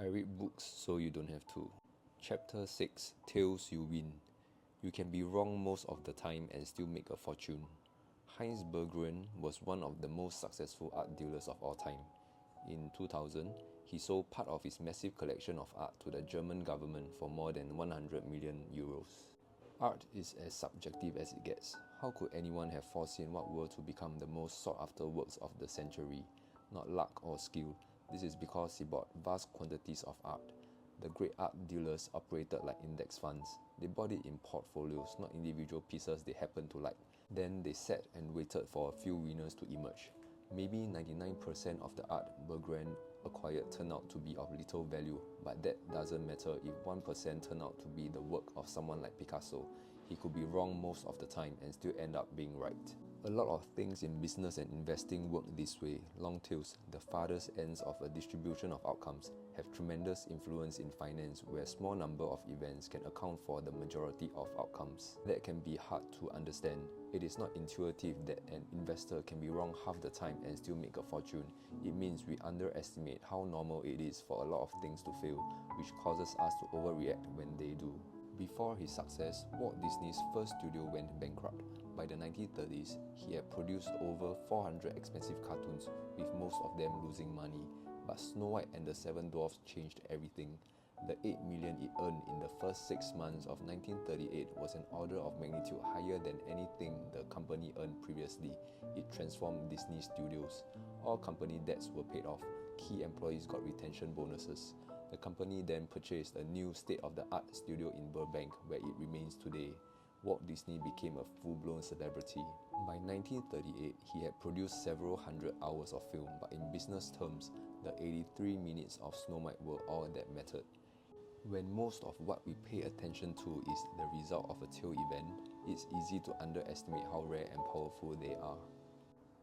I read books so you don't have to. Chapter 6, Tails You Win. You can be wrong most of the time and still make a fortune. Heinz Berggruen was one of the most successful art dealers of all time. In 2000, he sold part of his massive collection of art to the German government for more than 100 million euros. Art is as subjective as it gets. How could anyone have foreseen what were to become the most sought-after works of the century? Not luck or skill. This is because he bought vast quantities of art. The great art dealers operated like index funds. They bought it in portfolios, not individual pieces they happened to like. Then they sat and waited for a few winners to emerge. Maybe 99% of the art Berggruen acquired turned out to be of little value, but that doesn't matter if 1% turned out to be the work of someone like Picasso. He could be wrong most of the time and still end up being right. A lot of things in business and investing work this way. Long tails, the farthest ends of a distribution of outcomes, have tremendous influence in finance, where a small number of events can account for the majority of outcomes. That can be hard to understand. It is not intuitive that an investor can be wrong half the time and still make a fortune. It means we underestimate how normal it is for a lot of things to fail, which causes us to overreact when they do. Before his success, Walt Disney's first studio went bankrupt. By the 1930s, he had produced over 400 expensive cartoons, with most of them losing money. But Snow White and the Seven Dwarfs changed everything. The 8 million it earned in the first 6 months of 1938 was an order of magnitude higher than anything the company earned previously. It transformed Disney Studios. All company debts were paid off. Key employees got retention bonuses. The company then purchased a new state-of-the-art studio in Burbank, where it remains today. Walt Disney became a full-blown celebrity. By 1938, he had produced several hundred hours of film, but in business terms, the 83 minutes of Snow White were all that mattered. When most of what we pay attention to is the result of a tail event, it's easy to underestimate how rare and powerful they are.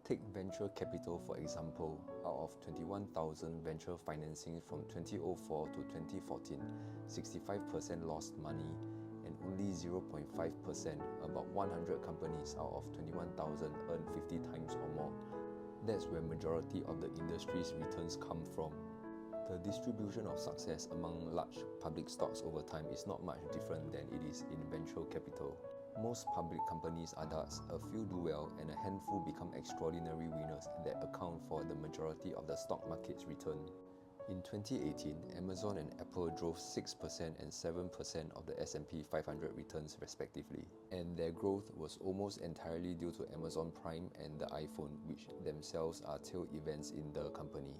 Take venture capital for example. Out of 21,000 venture financing from 2004 to 2014, 65% lost money, and only 0.5%, about 100 companies out of 21,000, earned 50 times or more. That's where majority of the industry's returns come from. The distribution of success among large public stocks over time is not much different than it is in venture capital. Most public companies are duds, a few do well, and a handful become extraordinary winners that account for the majority of the stock market's return. In 2018, Amazon and Apple drove 6% and 7% of the S&P 500 returns respectively, and their growth was almost entirely due to Amazon Prime and the iPhone, which themselves are tail events in the company.